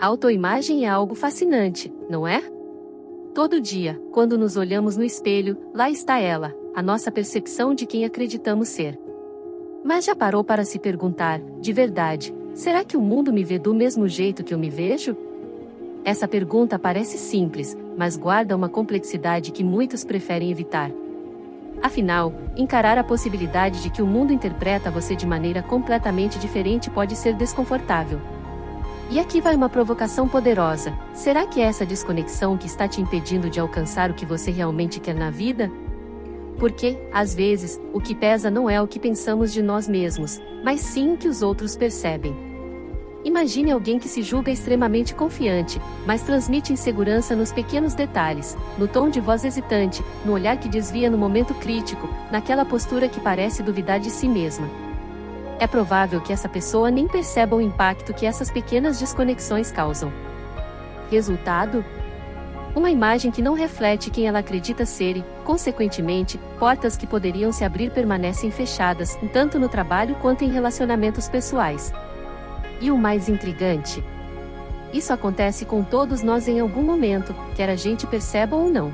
A autoimagem é algo fascinante, não é? Todo dia, quando nos olhamos no espelho, lá está ela, a nossa percepção de quem acreditamos ser. Mas já parou para se perguntar, de verdade, será que o mundo me vê do mesmo jeito que eu me vejo? Essa pergunta parece simples, mas guarda uma complexidade que muitos preferem evitar. Afinal, encarar a possibilidade de que o mundo interpreta você de maneira completamente diferente pode ser desconfortável. E aqui vai uma provocação poderosa: será que é essa desconexão que está te impedindo de alcançar o que você realmente quer na vida? Porque, às vezes, o que pesa não é o que pensamos de nós mesmos, mas sim o que os outros percebem. Imagine alguém que se julga extremamente confiante, mas transmite insegurança nos pequenos detalhes, no tom de voz hesitante, no olhar que desvia no momento crítico, naquela postura que parece duvidar de si mesma. É provável que essa pessoa nem perceba o impacto que essas pequenas desconexões causam. Resultado? Uma imagem que não reflete quem ela acredita ser e, consequentemente, portas que poderiam se abrir permanecem fechadas, tanto no trabalho quanto em relacionamentos pessoais. E o mais intrigante? Isso acontece com todos nós em algum momento, quer a gente perceba ou não.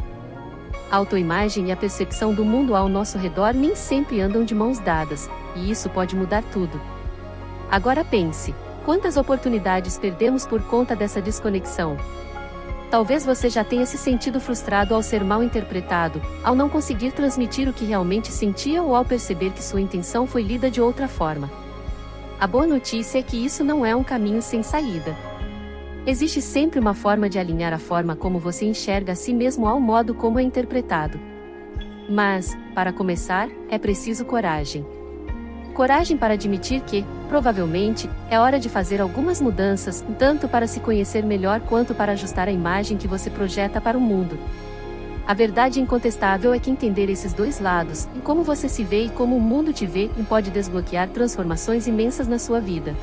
A autoimagem e a percepção do mundo ao nosso redor nem sempre andam de mãos dadas, e isso pode mudar tudo. Agora pense, quantas oportunidades perdemos por conta dessa desconexão? Talvez você já tenha se sentido frustrado ao ser mal interpretado, ao não conseguir transmitir o que realmente sentia ou ao perceber que sua intenção foi lida de outra forma. A boa notícia é que isso não é um caminho sem saída. Existe sempre uma forma de alinhar a forma como você enxerga a si mesmo ao modo como é interpretado. Mas, para começar, é preciso coragem. Coragem para admitir que, provavelmente, é hora de fazer algumas mudanças, tanto para se conhecer melhor quanto para ajustar a imagem que você projeta para o mundo. A verdade incontestável é que entender esses dois lados, e como você se vê e como o mundo te vê, pode desbloquear transformações imensas na sua vida.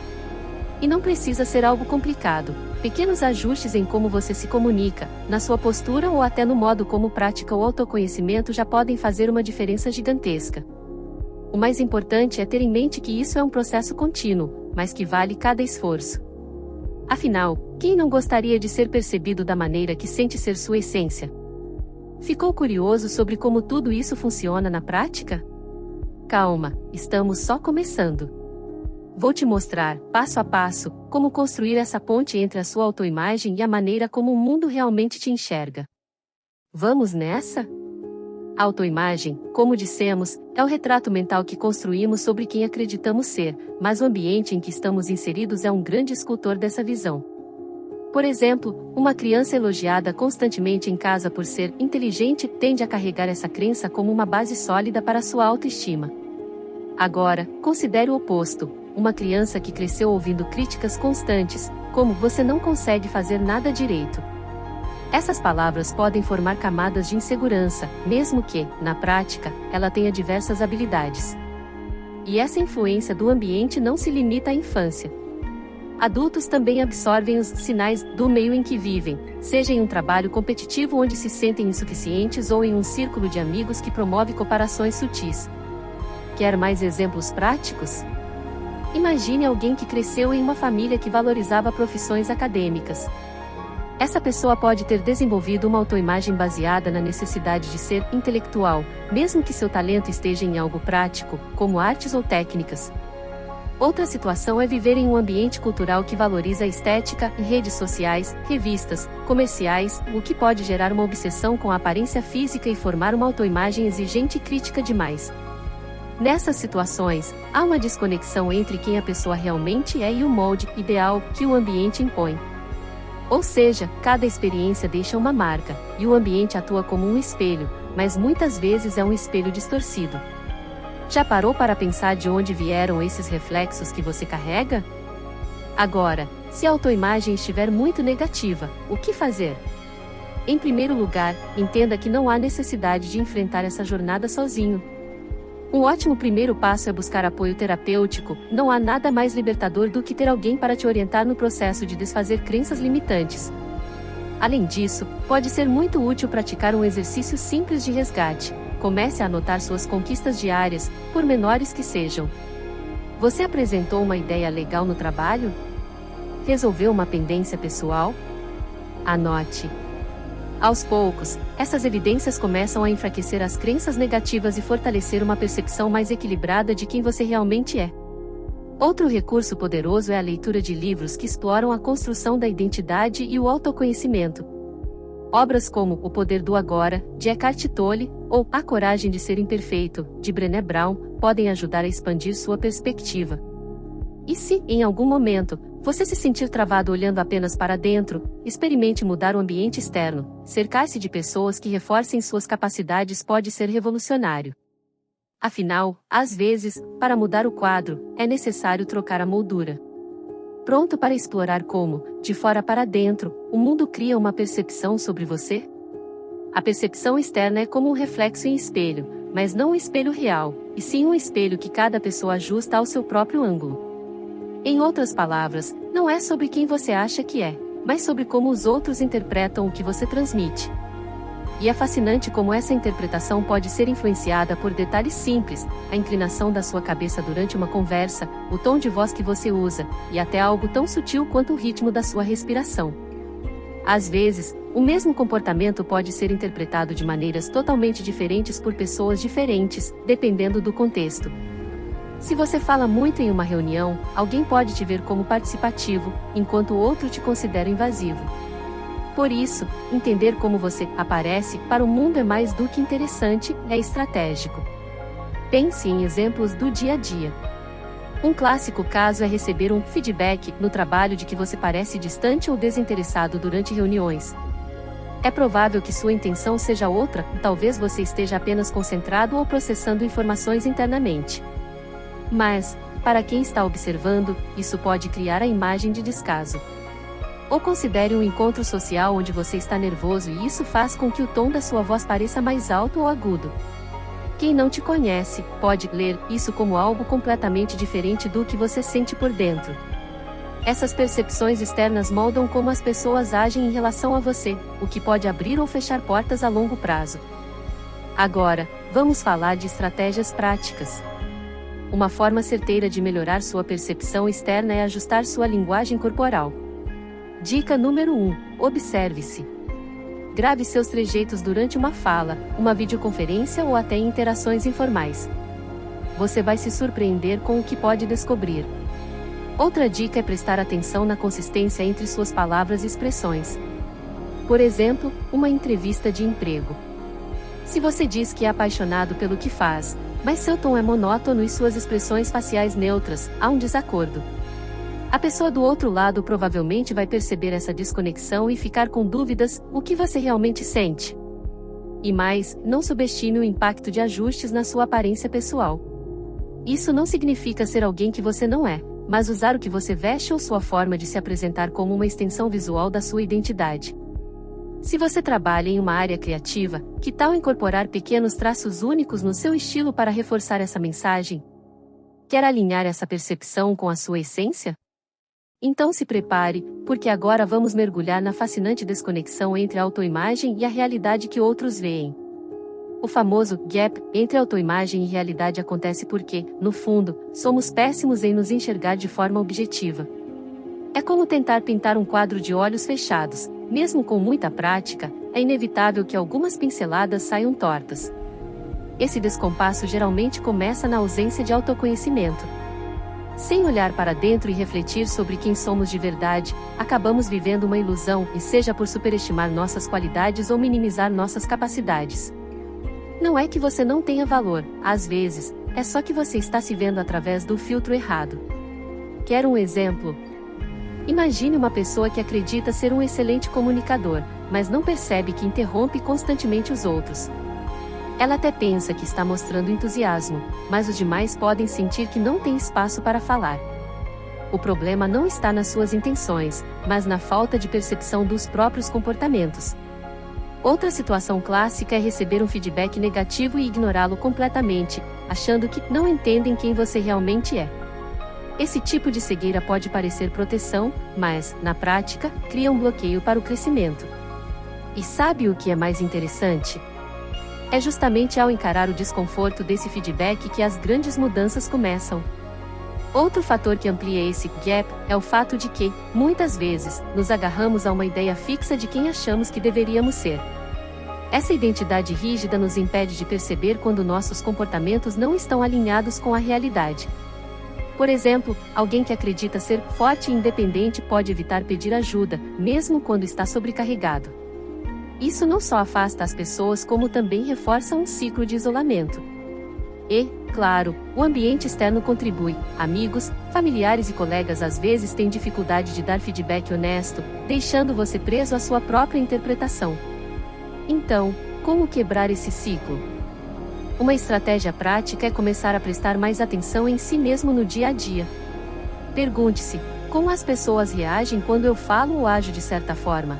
E não precisa ser algo complicado. Pequenos ajustes em como você se comunica, na sua postura ou até no modo como pratica o autoconhecimento já podem fazer uma diferença gigantesca. O mais importante é ter em mente que isso é um processo contínuo, mas que vale cada esforço. Afinal, quem não gostaria de ser percebido da maneira que sente ser sua essência? Ficou curioso sobre como tudo isso funciona na prática? Calma, estamos só começando. Vou te mostrar, passo a passo, como construir essa ponte entre a sua autoimagem e a maneira como o mundo realmente te enxerga. Vamos nessa? A autoimagem, como dissemos, é o retrato mental que construímos sobre quem acreditamos ser, mas o ambiente em que estamos inseridos é um grande escultor dessa visão. Por exemplo, uma criança elogiada constantemente em casa por ser inteligente tende a carregar essa crença como uma base sólida para sua autoestima. Agora, considere o oposto: uma criança que cresceu ouvindo críticas constantes, como "você não consegue fazer nada direito". Essas palavras podem formar camadas de insegurança, mesmo que, na prática, ela tenha diversas habilidades. E essa influência do ambiente não se limita à infância. Adultos também absorvem os sinais do meio em que vivem, seja em um trabalho competitivo onde se sentem insuficientes ou em um círculo de amigos que promove comparações sutis. Quer mais exemplos práticos? Imagine alguém que cresceu em uma família que valorizava profissões acadêmicas. Essa pessoa pode ter desenvolvido uma autoimagem baseada na necessidade de ser intelectual, mesmo que seu talento esteja em algo prático, como artes ou técnicas. Outra situação é viver em um ambiente cultural que valoriza a estética, em redes sociais, revistas, comerciais, o que pode gerar uma obsessão com a aparência física e formar uma autoimagem exigente e crítica demais. Nessas situações, há uma desconexão entre quem a pessoa realmente é e o molde ideal que o ambiente impõe. Ou seja, cada experiência deixa uma marca, e o ambiente atua como um espelho, mas muitas vezes é um espelho distorcido. Já parou para pensar de onde vieram esses reflexos que você carrega? Agora, se a autoimagem estiver muito negativa, o que fazer? Em primeiro lugar, entenda que não há necessidade de enfrentar essa jornada sozinho. Um ótimo primeiro passo é buscar apoio terapêutico. Não há nada mais libertador do que ter alguém para te orientar no processo de desfazer crenças limitantes. Além disso, pode ser muito útil praticar um exercício simples de resgate. Comece a anotar suas conquistas diárias, por menores que sejam. Você apresentou uma ideia legal no trabalho? Resolveu uma pendência pessoal? Anote. Aos poucos, essas evidências começam a enfraquecer as crenças negativas e fortalecer uma percepção mais equilibrada de quem você realmente é. Outro recurso poderoso é a leitura de livros que exploram a construção da identidade e o autoconhecimento. Obras como O Poder do Agora, de Eckhart Tolle, ou A Coragem de Ser Imperfeito, de Brené Brown, podem ajudar a expandir sua perspectiva. E se, em algum momento, você se sentir travado olhando apenas para dentro, experimente mudar o ambiente externo. Cercar-se de pessoas que reforcem suas capacidades pode ser revolucionário. Afinal, às vezes, para mudar o quadro, é necessário trocar a moldura. Pronto para explorar como, de fora para dentro, o mundo cria uma percepção sobre você? A percepção externa é como um reflexo em espelho, mas não um espelho real, e sim um espelho que cada pessoa ajusta ao seu próprio ângulo. Em outras palavras, não é sobre quem você acha que é, mas sobre como os outros interpretam o que você transmite. E é fascinante como essa interpretação pode ser influenciada por detalhes simples, a inclinação da sua cabeça durante uma conversa, o tom de voz que você usa, e até algo tão sutil quanto o ritmo da sua respiração. Às vezes, o mesmo comportamento pode ser interpretado de maneiras totalmente diferentes por pessoas diferentes, dependendo do contexto. Se você fala muito em uma reunião, alguém pode te ver como participativo, enquanto o outro te considera invasivo. Por isso, entender como você aparece para o mundo é mais do que interessante, é estratégico. Pense em exemplos do dia a dia. Um clássico caso é receber um feedback no trabalho de que você parece distante ou desinteressado durante reuniões. É provável que sua intenção seja outra, talvez você esteja apenas concentrado ou processando informações internamente. Mas, para quem está observando, isso pode criar a imagem de descaso. Ou considere um encontro social onde você está nervoso e isso faz com que o tom da sua voz pareça mais alto ou agudo. Quem não te conhece, pode ler isso como algo completamente diferente do que você sente por dentro. Essas percepções externas moldam como as pessoas agem em relação a você, o que pode abrir ou fechar portas a longo prazo. Agora, vamos falar de estratégias práticas. Uma forma certeira de melhorar sua percepção externa é ajustar sua linguagem corporal. Dica número 1: observe-se. Grave seus trejeitos durante uma fala, uma videoconferência ou até em interações informais. Você vai se surpreender com o que pode descobrir. Outra dica é prestar atenção na consistência entre suas palavras e expressões. Por exemplo, uma entrevista de emprego. Se você diz que é apaixonado pelo que faz, mas seu tom é monótono e suas expressões faciais neutras, há um desacordo. A pessoa do outro lado provavelmente vai perceber essa desconexão e ficar com dúvidas: o que você realmente sente? E mais, não subestime o impacto de ajustes na sua aparência pessoal. Isso não significa ser alguém que você não é, mas usar o que você veste ou sua forma de se apresentar como uma extensão visual da sua identidade. Se você trabalha em uma área criativa, que tal incorporar pequenos traços únicos no seu estilo para reforçar essa mensagem? Quer alinhar essa percepção com a sua essência? Então se prepare, porque agora vamos mergulhar na fascinante desconexão entre a autoimagem e a realidade que outros veem. O famoso gap entre autoimagem e realidade acontece porque, no fundo, somos péssimos em nos enxergar de forma objetiva. É como tentar pintar um quadro de olhos fechados. Mesmo com muita prática, é inevitável que algumas pinceladas saiam tortas. Esse descompasso geralmente começa na ausência de autoconhecimento. Sem olhar para dentro e refletir sobre quem somos de verdade, acabamos vivendo uma ilusão, e seja por superestimar nossas qualidades ou minimizar nossas capacidades. Não é que você não tenha valor, às vezes, é só que você está se vendo através do filtro errado. Quer um exemplo? Imagine uma pessoa que acredita ser um excelente comunicador, mas não percebe que interrompe constantemente os outros. Ela até pensa que está mostrando entusiasmo, mas os demais podem sentir que não tem espaço para falar. O problema não está nas suas intenções, mas na falta de percepção dos próprios comportamentos. Outra situação clássica é receber um feedback negativo e ignorá-lo completamente, achando que não entendem quem você realmente é. Esse tipo de cegueira pode parecer proteção, mas, na prática, cria um bloqueio para o crescimento. E sabe o que é mais interessante? É justamente ao encarar o desconforto desse feedback que as grandes mudanças começam. Outro fator que amplia esse gap é o fato de que, muitas vezes, nos agarramos a uma ideia fixa de quem achamos que deveríamos ser. Essa identidade rígida nos impede de perceber quando nossos comportamentos não estão alinhados com a realidade. Por exemplo, alguém que acredita ser forte e independente pode evitar pedir ajuda, mesmo quando está sobrecarregado. Isso não só afasta as pessoas como também reforça um ciclo de isolamento. E, claro, o ambiente externo contribui. Amigos, familiares e colegas às vezes têm dificuldade de dar feedback honesto, deixando você preso à sua própria interpretação. Então, como quebrar esse ciclo? Uma estratégia prática é começar a prestar mais atenção em si mesmo no dia a dia. Pergunte-se: como as pessoas reagem quando eu falo ou ajo de certa forma?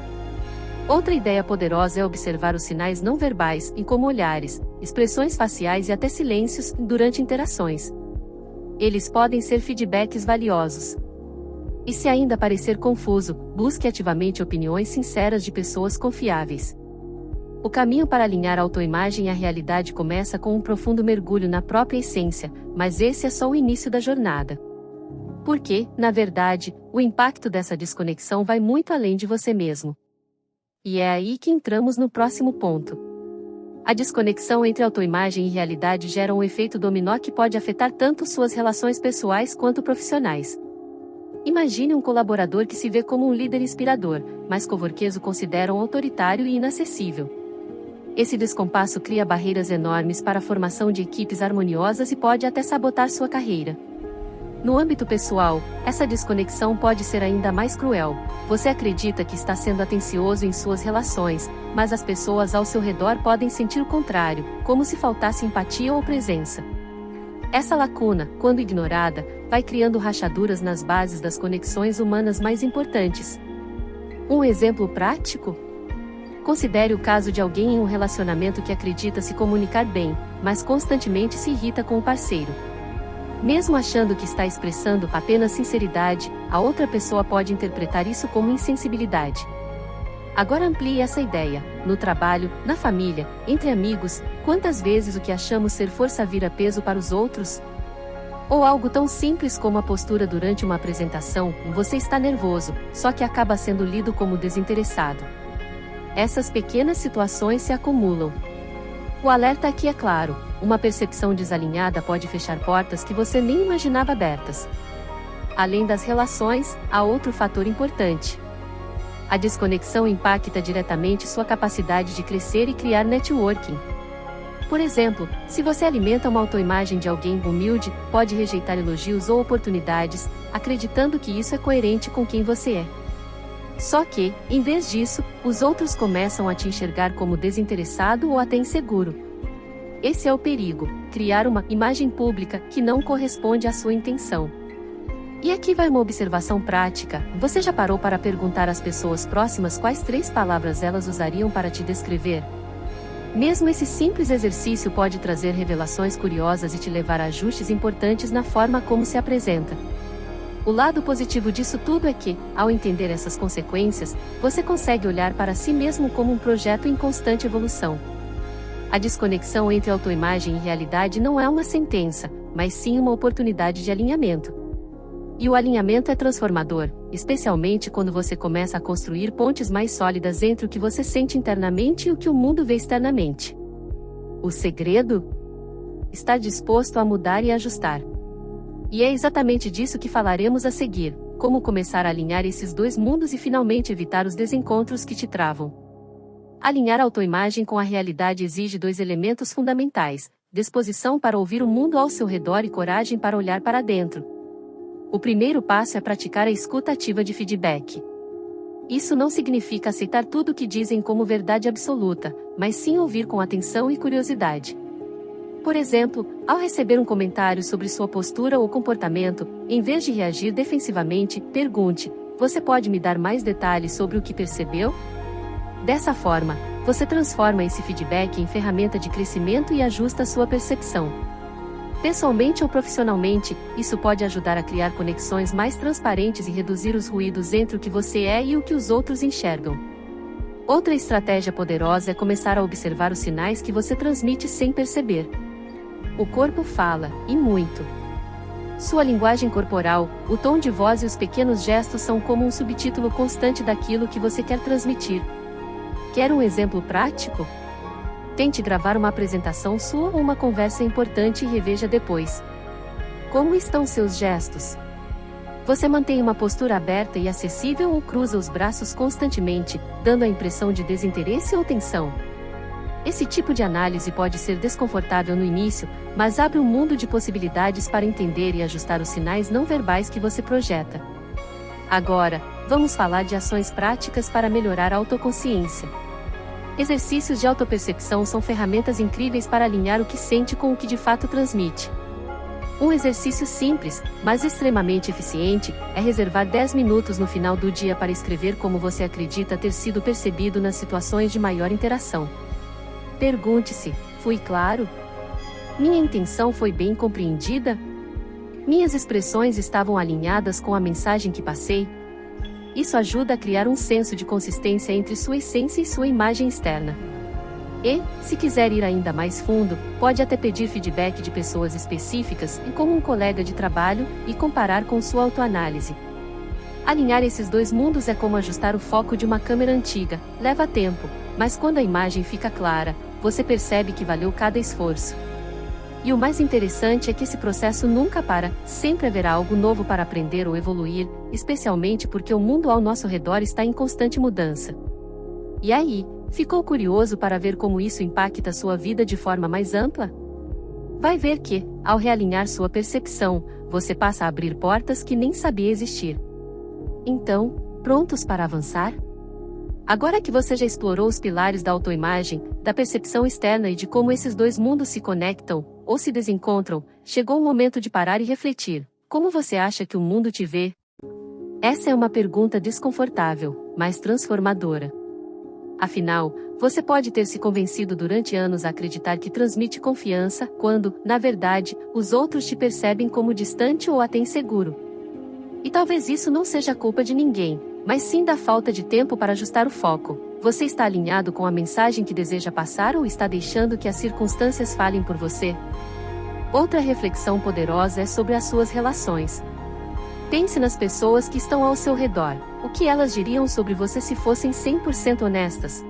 Outra ideia poderosa é observar os sinais não verbais, como olhares, expressões faciais e até silêncios, durante interações. Eles podem ser feedbacks valiosos. E se ainda parecer confuso, busque ativamente opiniões sinceras de pessoas confiáveis. O caminho para alinhar a autoimagem à realidade começa com um profundo mergulho na própria essência, mas esse é só o início da jornada. Porque, na verdade, o impacto dessa desconexão vai muito além de você mesmo. E é aí que entramos no próximo ponto. A desconexão entre autoimagem e realidade gera um efeito dominó que pode afetar tanto suas relações pessoais quanto profissionais. Imagine um colaborador que se vê como um líder inspirador, mas coworkers o consideram autoritário e inacessível. Esse descompasso cria barreiras enormes para a formação de equipes harmoniosas e pode até sabotar sua carreira. No âmbito pessoal, essa desconexão pode ser ainda mais cruel. Você acredita que está sendo atencioso em suas relações, mas as pessoas ao seu redor podem sentir o contrário, como se faltasse empatia ou presença. Essa lacuna, quando ignorada, vai criando rachaduras nas bases das conexões humanas mais importantes. Um exemplo prático? Considere o caso de alguém em um relacionamento que acredita se comunicar bem, mas constantemente se irrita com o parceiro. Mesmo achando que está expressando apenas sinceridade, a outra pessoa pode interpretar isso como insensibilidade. Agora amplie essa ideia. No trabalho, na família, entre amigos, quantas vezes o que achamos ser força vira peso para os outros? Ou algo tão simples como a postura durante uma apresentação: você está nervoso, só que acaba sendo lido como desinteressado. Essas pequenas situações se acumulam. O alerta aqui é claro: uma percepção desalinhada pode fechar portas que você nem imaginava abertas. Além das relações, há outro fator importante. A desconexão impacta diretamente sua capacidade de crescer e criar networking. Por exemplo, se você alimenta uma autoimagem de alguém humilde, pode rejeitar elogios ou oportunidades, acreditando que isso é coerente com quem você é. Só que, em vez disso, os outros começam a te enxergar como desinteressado ou até inseguro. Esse é o perigo: criar uma imagem pública que não corresponde à sua intenção. E aqui vai uma observação prática: você já parou para perguntar às pessoas próximas quais 3 palavras elas usariam para te descrever? Mesmo esse simples exercício pode trazer revelações curiosas e te levar a ajustes importantes na forma como se apresenta. O lado positivo disso tudo é que, ao entender essas consequências, você consegue olhar para si mesmo como um projeto em constante evolução. A desconexão entre autoimagem e realidade não é uma sentença, mas sim uma oportunidade de alinhamento. E o alinhamento é transformador, especialmente quando você começa a construir pontes mais sólidas entre o que você sente internamente e o que o mundo vê externamente. O segredo? Estar disposto a mudar e ajustar. E é exatamente disso que falaremos a seguir: como começar a alinhar esses 2 mundos e finalmente evitar os desencontros que te travam. Alinhar a autoimagem com a realidade exige 2 elementos fundamentais: disposição para ouvir o mundo ao seu redor e coragem para olhar para dentro. O primeiro passo é praticar a escuta ativa de feedback. Isso não significa aceitar tudo o que dizem como verdade absoluta, mas sim ouvir com atenção e curiosidade. Por exemplo, ao receber um comentário sobre sua postura ou comportamento, em vez de reagir defensivamente, pergunte: você pode me dar mais detalhes sobre o que percebeu? Dessa forma, você transforma esse feedback em ferramenta de crescimento e ajusta sua percepção. Pessoalmente ou profissionalmente, isso pode ajudar a criar conexões mais transparentes e reduzir os ruídos entre o que você é e o que os outros enxergam. Outra estratégia poderosa é começar a observar os sinais que você transmite sem perceber. O corpo fala, e muito. Sua linguagem corporal, o tom de voz e os pequenos gestos são como um subtítulo constante daquilo que você quer transmitir. Quer um exemplo prático? Tente gravar uma apresentação sua ou uma conversa importante e reveja depois. Como estão seus gestos? Você mantém uma postura aberta e acessível ou cruza os braços constantemente, dando a impressão de desinteresse ou tensão? Esse tipo de análise pode ser desconfortável no início, mas abre um mundo de possibilidades para entender e ajustar os sinais não verbais que você projeta. Agora, vamos falar de ações práticas para melhorar a autoconsciência. Exercícios de autopercepção são ferramentas incríveis para alinhar o que sente com o que de fato transmite. Um exercício simples, mas extremamente eficiente, é reservar 10 minutos no final do dia para escrever como você acredita ter sido percebido nas situações de maior interação. Pergunte-se: fui claro? Minha intenção foi bem compreendida? Minhas expressões estavam alinhadas com a mensagem que passei? Isso ajuda a criar um senso de consistência entre sua essência e sua imagem externa. E, se quiser ir ainda mais fundo, pode até pedir feedback de pessoas específicas, como um colega de trabalho, e comparar com sua autoanálise. Alinhar esses dois mundos é como ajustar o foco de uma câmera antiga, leva tempo, mas quando a imagem fica clara, você percebe que valeu cada esforço. E o mais interessante é que esse processo nunca para, sempre haverá algo novo para aprender ou evoluir, especialmente porque o mundo ao nosso redor está em constante mudança. E aí, ficou curioso para ver como isso impacta sua vida de forma mais ampla? Vai ver que, ao realinhar sua percepção, você passa a abrir portas que nem sabia existir. Então, prontos para avançar? Agora que você já explorou os pilares da autoimagem, da percepção externa e de como esses dois mundos se conectam, ou se desencontram, chegou o momento de parar e refletir. Como você acha que o mundo te vê? Essa é uma pergunta desconfortável, mas transformadora. Afinal, você pode ter se convencido durante anos a acreditar que transmite confiança, quando, na verdade, os outros te percebem como distante ou até inseguro. E talvez isso não seja culpa de ninguém, mas sim da falta de tempo para ajustar o foco. Você está alinhado com a mensagem que deseja passar ou está deixando que as circunstâncias falem por você? Outra reflexão poderosa é sobre as suas relações. Pense nas pessoas que estão ao seu redor. O que elas diriam sobre você se fossem 100% honestas?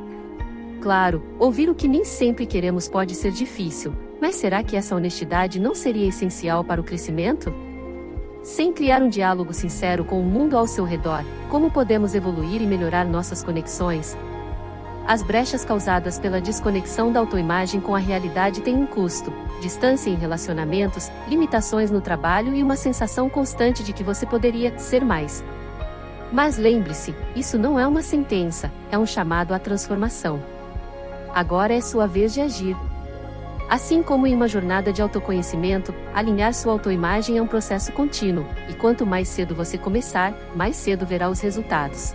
Claro, ouvir o que nem sempre queremos pode ser difícil, mas será que essa honestidade não seria essencial para o crescimento? Sem criar um diálogo sincero com o mundo ao seu redor, como podemos evoluir e melhorar nossas conexões? As brechas causadas pela desconexão da autoimagem com a realidade têm um custo: distância em relacionamentos, limitações no trabalho e uma sensação constante de que você poderia ser mais. Mas lembre-se, isso não é uma sentença, é um chamado à transformação. Agora é sua vez de agir. Assim como em uma jornada de autoconhecimento, alinhar sua autoimagem é um processo contínuo, e quanto mais cedo você começar, mais cedo verá os resultados.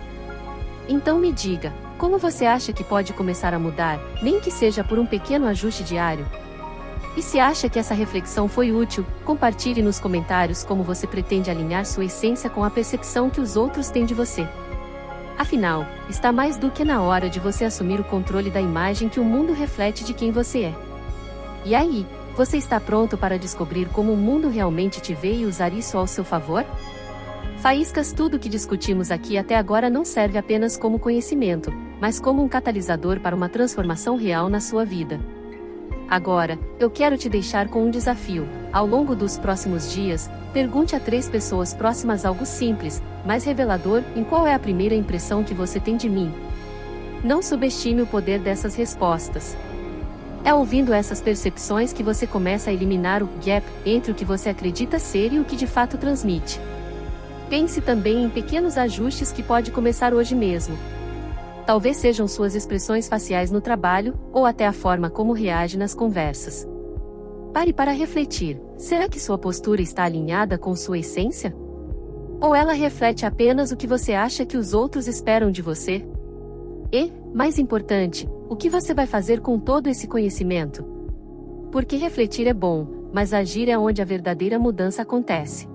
Então me diga, como você acha que pode começar a mudar, nem que seja por um pequeno ajuste diário? E se acha que essa reflexão foi útil, compartilhe nos comentários como você pretende alinhar sua essência com a percepção que os outros têm de você. Afinal, está mais do que na hora de você assumir o controle da imagem que o mundo reflete de quem você é. E aí, você está pronto para descobrir como o mundo realmente te vê e usar isso ao seu favor? Faíscas: tudo o que discutimos aqui até agora não serve apenas como conhecimento, mas como um catalisador para uma transformação real na sua vida. Agora, eu quero te deixar com um desafio. Ao longo dos próximos dias, pergunte a 3 pessoas próximas algo simples, mas revelador: em qual é a primeira impressão que você tem de mim? Não subestime o poder dessas respostas. É ouvindo essas percepções que você começa a eliminar o gap entre o que você acredita ser e o que de fato transmite. Pense também em pequenos ajustes que pode começar hoje mesmo. Talvez sejam suas expressões faciais no trabalho, ou até a forma como reage nas conversas. Pare para refletir: será que sua postura está alinhada com sua essência? Ou ela reflete apenas o que você acha que os outros esperam de você? E, mais importante, o que você vai fazer com todo esse conhecimento? Porque refletir é bom, mas agir é onde a verdadeira mudança acontece.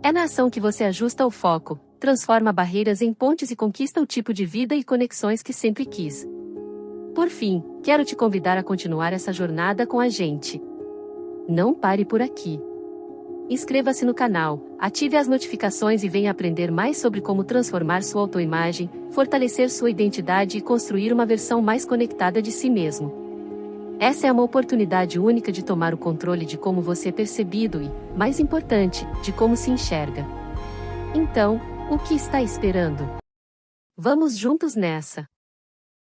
É na ação que você ajusta o foco, transforma barreiras em pontes e conquista o tipo de vida e conexões que sempre quis. Por fim, quero te convidar a continuar essa jornada com a gente. Não pare por aqui. Inscreva-se no canal, ative as notificações e venha aprender mais sobre como transformar sua autoimagem, fortalecer sua identidade e construir uma versão mais conectada de si mesmo. Essa é uma oportunidade única de tomar o controle de como você é percebido e, mais importante, de como se enxerga. Então, o que está esperando? Vamos juntos nessa!